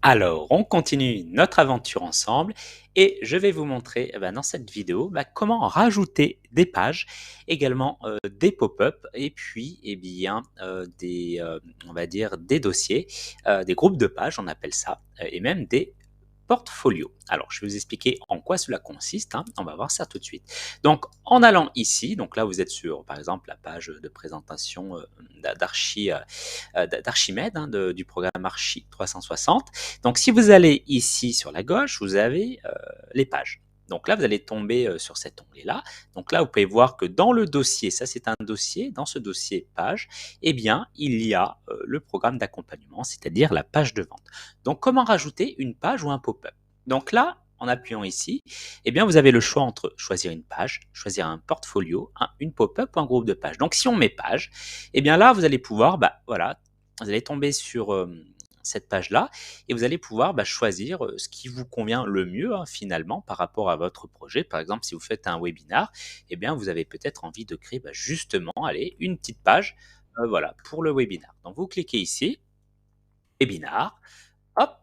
Alors, on continue notre aventure ensemble et je vais vous montrer dans cette vidéo comment rajouter des pages, également des pop-up et puis on va dire des dossiers, des groupes de pages, on appelle ça, et même des portfolio. Alors, je vais vous expliquer en quoi cela consiste, hein. On va voir ça tout de suite. Donc, en allant ici, donc là, vous êtes sur, par exemple, la page de présentation d'Archimède, hein, du programme Archi 360. Donc, si vous allez ici sur la gauche, vous avez les pages. Donc là, vous allez tomber sur cet onglet-là. Donc là, vous pouvez voir que dans le dossier, ça c'est un dossier, dans ce dossier page, eh bien, il y a le programme d'accompagnement, c'est-à-dire la page de vente. Donc, comment rajouter une page ou un pop-up? Donc là, en appuyant ici, eh bien, vous avez le choix entre choisir une page, choisir un portfolio, une pop-up ou un groupe de pages. Donc, si on met page, eh bien là, vous allez pouvoir, voilà, vous allez tomber sur cette page-là et vous allez pouvoir choisir ce qui vous convient le mieux, hein, finalement par rapport à votre projet. Par exemple, si vous faites un webinar, eh bien, vous avez peut-être envie de créer justement, allez, une petite page, voilà, pour le webinar. Donc, vous cliquez ici, webinar, hop,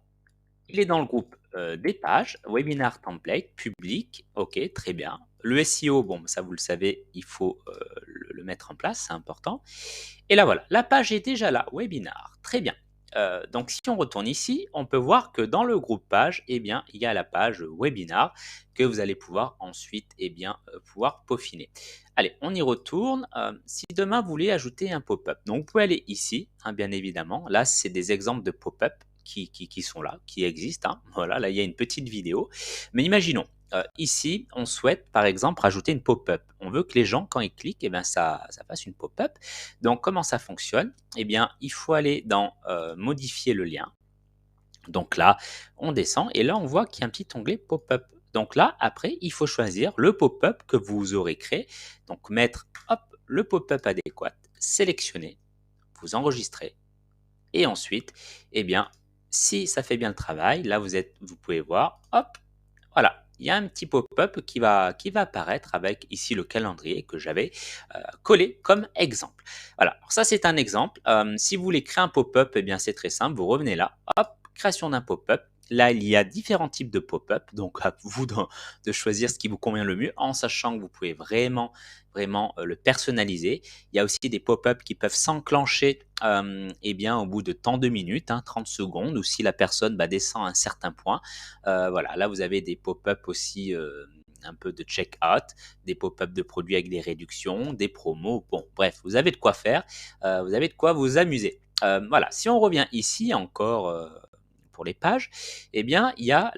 il est dans le groupe des pages, webinar template, public, ok, très bien. Le SEO, bon, ça vous le savez, il faut le mettre en place, c'est important. Et là voilà, la page est déjà là, webinar, très bien. Donc si on retourne ici, on peut voir que dans le groupe page, eh bien, il y a la page webinar que vous allez pouvoir ensuite pouvoir peaufiner. Allez, on y retourne. Si demain vous voulez ajouter un pop-up, donc vous pouvez aller ici, hein, bien évidemment. Là, c'est des exemples de pop-up qui sont là, qui existent, hein. Voilà, là, il y a une petite vidéo. Mais imaginons, ici, on souhaite par exemple rajouter une pop-up. On veut que les gens, quand ils cliquent, ça fasse une pop-up. Donc, comment ça fonctionne? Eh bien, il faut aller dans modifier le lien. Donc là, on descend et là, on voit qu'il y a un petit onglet pop-up. Donc là, après, il faut choisir le pop-up que vous aurez créé. Donc, mettre hop, le pop-up adéquat, sélectionner, vous enregistrez et ensuite, eh bien, si ça fait bien le travail, là, vous pouvez voir, hop, voilà, il y a un petit pop-up qui va apparaître avec ici le calendrier que j'avais collé comme exemple. Voilà, alors ça c'est un exemple. Si vous voulez créer un pop-up, eh bien c'est très simple, vous revenez là, hop, création d'un pop-up. Là, il y a différents types de pop-up, donc à vous de choisir ce qui vous convient le mieux, en sachant que vous pouvez vraiment le personnaliser. Il y a aussi des pop-up qui peuvent s'enclencher au bout de tant de minutes, hein, 30 secondes, ou si la personne descend à un certain point. Voilà, là, vous avez des pop-up aussi un peu de check-out, des pop-up de produits avec des réductions, des promos. Bon, bref, vous avez de quoi faire, vous avez de quoi vous amuser. Voilà, si on revient ici encore pour les pages, eh bien, il y a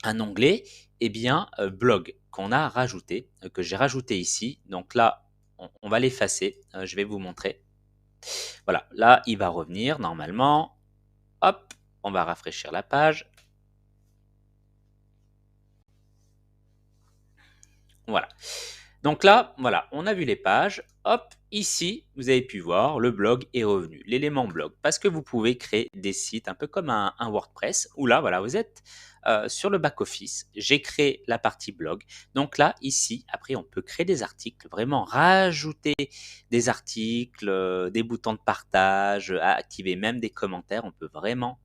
un onglet, blog qu'on a rajouté, que j'ai rajouté ici. Donc là, on va l'effacer. Je vais vous montrer. Voilà, là, il va revenir normalement. Hop, on va rafraîchir la page. Voilà. Donc là, voilà, on a vu les pages. Hop, ici, vous avez pu voir, le blog est revenu, l'élément blog. Parce que vous pouvez créer des sites un peu comme un WordPress, où là, voilà, vous êtes sur le back-office. J'ai créé la partie blog. Donc là, ici, après, on peut créer des articles, vraiment rajouter des articles, des boutons de partage, activer même des commentaires. On peut vraiment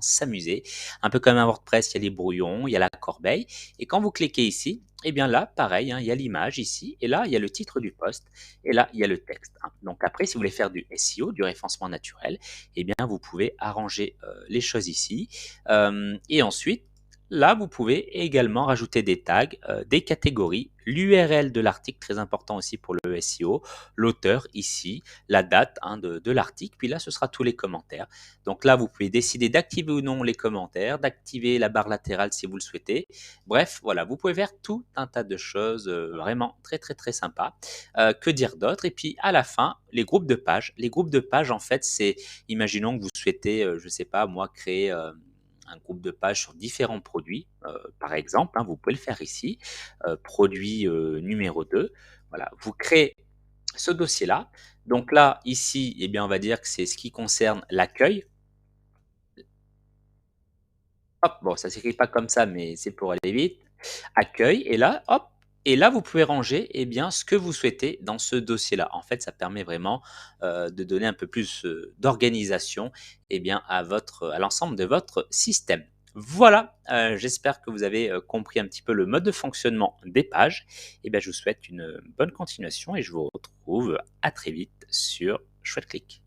s'amuser. Un peu comme un WordPress, il y a les brouillons, il y a la corbeille. Et quand vous cliquez ici, eh bien là, pareil, hein, il y a l'image ici, et là, il y a le titre du post, et là, il y a le texte, hein. Donc après, si vous voulez faire du SEO, du référencement naturel, eh bien, vous pouvez arranger les choses ici. Et ensuite, là, vous pouvez également rajouter des tags, des catégories, l'URL de l'article, très important aussi pour le SEO, l'auteur ici, la date, hein, de l'article, puis là, ce sera tous les commentaires. Donc là, vous pouvez décider d'activer ou non les commentaires, d'activer la barre latérale si vous le souhaitez. Bref, voilà, vous pouvez faire tout un tas de choses vraiment très sympa. Que dire d'autre? Et puis à la fin, les groupes de pages. Les groupes de pages, en fait, c'est, imaginons que vous souhaitez, je ne sais pas, moi, créer un groupe de pages sur différents produits, par exemple, hein, vous pouvez le faire ici, produit numéro 2. Voilà, vous créez ce dossier-là. Donc là, ici, eh bien, on va dire que c'est ce qui concerne l'accueil. Hop, bon, ça s'écrit pas comme ça, mais c'est pour aller vite. Accueil, et là, hop, Et là, vous pouvez ranger, eh bien, ce que vous souhaitez dans ce dossier-là. En fait, ça permet vraiment, de donner un peu plus, d'organisation, eh bien, à l'ensemble de votre système. Voilà, j'espère que vous avez, compris un petit peu le mode de fonctionnement des pages. Eh bien, je vous souhaite une bonne continuation et je vous retrouve à très vite sur Chouette Clic.